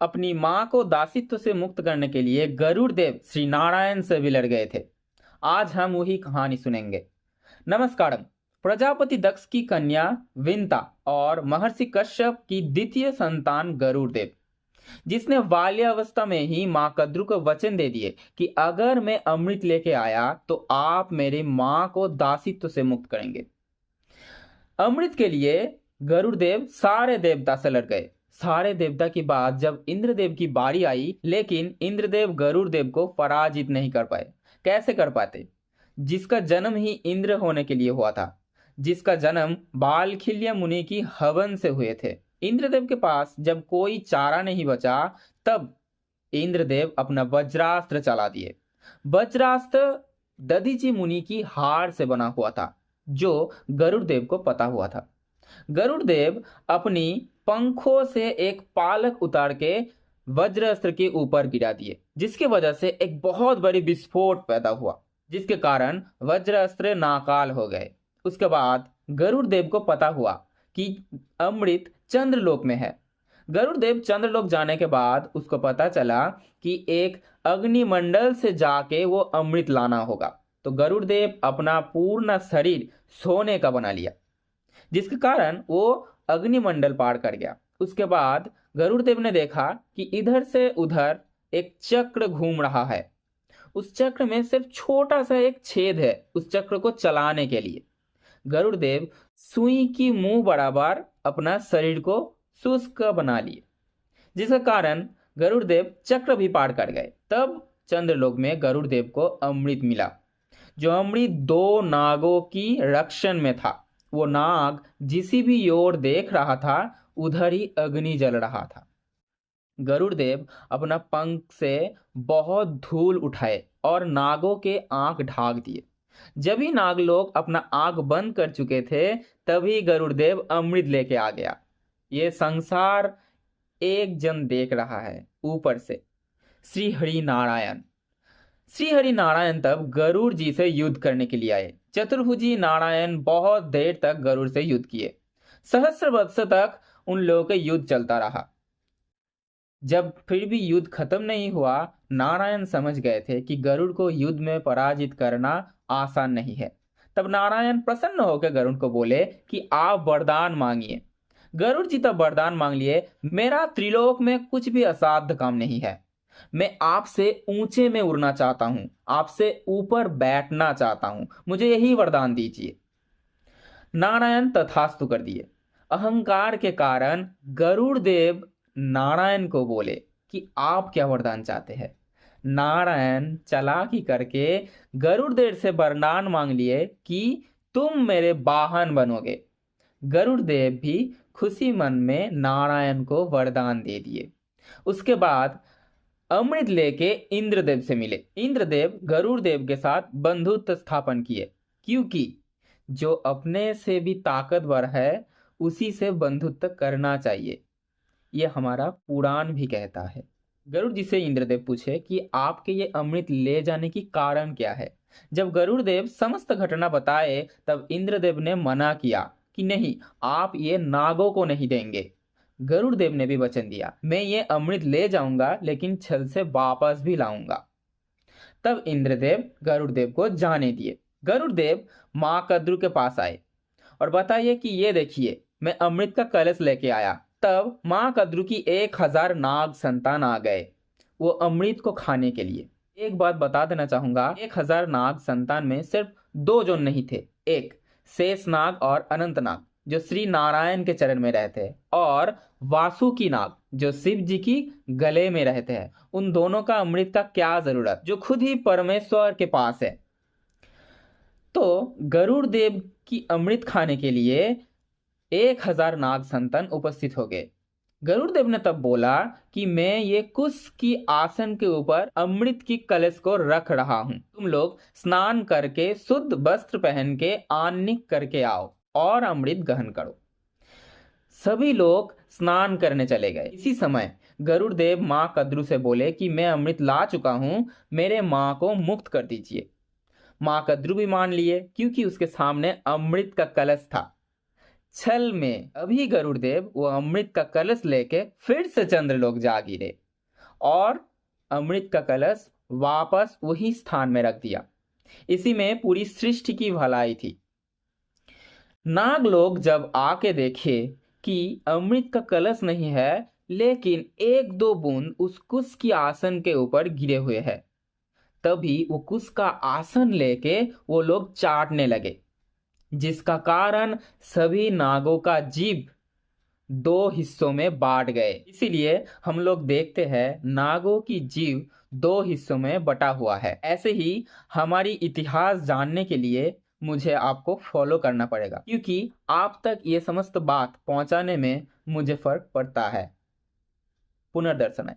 अपनी मां को दासित्व से मुक्त करने के लिए गरुड़ देव श्री नारायण से भी लड़ गए थे। आज हम वही कहानी सुनेंगे। नमस्कारम। प्रजापति दक्ष की कन्या विंता और महर्षि कश्यप की द्वितीय संतान गरुड़ देव, जिसने बाल्यावस्था में ही मां कद्रु को वचन दे दिए कि अगर मैं अमृत लेके आया तो आप मेरी मां को दासित्व से मुक्त करेंगे। अमृत के लिए गरुड़ देव सारे देवता से लड़ गए। सारे देवता की बात जब इंद्रदेव की बारी आई, लेकिन इंद्रदेव गरुड़ देव को पराजित नहीं कर पाए। कैसे कर पाते? जिसका जन्म ही इंद्र होने के लिए हुआ था, जिसका जन्म बालखिल्य मुनि की हवन से हुए थे। इंद्रदेव के पास जब कोई चारा नहीं बचा, तब इंद्रदेव अपना वज्रास्त्र चला दिए। वज्रास्त्र दधीचि मुनि की हार से बना हुआ था, जो गरुड़ देव को पता हुआ था। गरुड़ देव अपनी पंखों से एक पालक उतार के वज्रास्त्र के ऊपर गिरा दिए, जिसकी वजह से एक बहुत बड़ी विस्फोट पैदा हुआ, जिसके कारण वज्रास्त्र नाकाल हो गए। उसके बाद गरुड़ देव को पता हुआ कि अमृत चंद्रलोक में है। गरुड़ देव चंद्रलोक जाने के बाद उसको पता चला कि एक अग्निमंडल से जाके वो अमृत लाना होगा। तो गरुड़ देव अपना पूर्ण शरीर सोने का बना लिया, जिसके कारण वो अग्निमंडल पार कर गया। उसके बाद गरुड़ देव ने देखा कि इधर से उधर एक चक्र घूम रहा है। उस चक्र में सिर्फ छोटा सा एक छेद है उस चक्र को चलाने के लिए। गरुड़ देव सुई की मुंह बराबर अपना शरीर को शुष्क बना लिए, जिसके कारण गरुड़ देव चक्र भी पार कर गए। तब चंद्रलोक में गरुड़ देव को अमृत मिला, जो अमृत दो नागों की रक्षण में था। वो नाग जिस भी ओर देख रहा था, उधर ही अग्नि जल रहा था। गरुड़ देव अपना पंख से बहुत धूल उठाए और नागों के आंख ढाक दिए। जब ही नाग लोग अपना आंख बंद कर चुके थे, तभी गरुड़ देव अमृत लेके आ गया। ये संसार एक जन देख रहा है ऊपर से, श्री हरि नारायण। श्री हरि नारायण तब गरुड़ जी से युद्ध करने के लिए आए। चतुर्भुजी नारायण बहुत देर तक गरुड़ से युद्ध किए। सहस्र वर्ष तक उन लोगों का युद्ध चलता रहा। जब फिर भी युद्ध खत्म नहीं हुआ, नारायण समझ गए थे कि गरुड़ को युद्ध में पराजित करना आसान नहीं है। तब नारायण प्रसन्न होकर गरुड़ को बोले कि आप वरदान मांगिए। गरुड़ जी तब वरदान मांग लिए, मेरा त्रिलोक में कुछ भी असाध्य काम नहीं है। मैं आपसे ऊंचे में उड़ना चाहता हूं, आपसे ऊपर बैठना चाहता हूं, मुझे यही वरदान दीजिए। नारायण तथास्तु कर दिए। अहंकार के कारण गरुड़ देव नारायण को बोले कि आप क्या वरदान चाहते हैं। नारायण चालाकी करके गरुड़ देव से वरदान मांग लिए कि तुम मेरे वाहन बनोगे। गरुड़ देव भी खुशी मन में नारायण को वरदान दे दिए। उसके बाद अमृत लेके इंद्रदेव से मिले। इंद्रदेव गरुड़ देव के साथ बंधुत्व स्थापन किए, क्योंकि जो अपने से भी ताकतवर है उसी से बंधुत्व करना चाहिए। ये हमारा पुराण भी कहता है। गरुड़ जी से इंद्रदेव पूछे कि आपके ये अमृत ले जाने की कारण क्या है। जब गरुड़ देव समस्त घटना बताए, तब इंद्रदेव ने मना किया कि नहीं, आप ये नागों को नहीं देंगे। गरुड़ देव ने भी वचन दिया, मैं ये अमृत ले जाऊंगा, लेकिन छल से वापस भी लाऊंगा। तब इंद्रदेव गरुड़ देव को जाने दिए। गरुड़ देव मां कद्रु के पास आए और बताइए कि ये देखिए, मैं अमृत का कलश लेके आया। तब मां कद्रु की 1000 नाग संतान आ गए वो अमृत को खाने के लिए। एक बात बता देना चाहूंगा, 1000 नाग संतान में सिर्फ 2 जन नहीं थे। एक शेष नाग और अनंत नाग, जो श्री नारायण के चरण में रहते हैं, और वासुकी नाग, जो शिव जी की गले में रहते हैं। उन दोनों का अमृत का क्या जरूरत, जो खुद ही परमेश्वर के पास है। तो गरुड़ देव की अमृत खाने के लिए 1000 नाग संतान उपस्थित हो गए। गरुड़ देव ने तब बोला कि मैं ये कुश की आसन के ऊपर अमृत की कलश को रख रहा हूं। तुम लोग स्नान करके शुद्ध वस्त्र पहन के आन्निक करके आओ और अमृत ग्रहण करो। सभी लोग स्नान करने चले गए। इसी समय गरुड़ देव मां कद्रु से बोले कि मैं अमृत ला चुका हूं, मेरे मां को मुक्त कर दीजिए। मां कद्रु भी मान लिए, क्योंकि उसके सामने अमृत का कलश था। छल में अभी गरुड़देव वो अमृत का कलश लेके फिर से चंद्रलोक जा गिरे और अमृत का कलश वापस वही स्थान में रख दिया। इसी में पूरी सृष्टि की भलाई थी। नाग लोग जब आके देखे कि अमृत का कलश नहीं है, लेकिन एक दो बूंद उस कुश की आसन के ऊपर गिरे हुए हैं, तभी वो कुश का आसन लेके वो लोग चाटने लगे, जिसका कारण सभी नागों का जीभ दो हिस्सों में बांट गए। इसीलिए हम लोग देखते हैं नागों की जीभ दो हिस्सों में बटा हुआ है। ऐसे ही हमारी इतिहास जानने के लिए मुझे आपको फॉलो करना पड़ेगा, क्योंकि आप तक ये समस्त बात पहुंचाने में मुझे फर्क पड़ता है। पुनर्दर्शन है।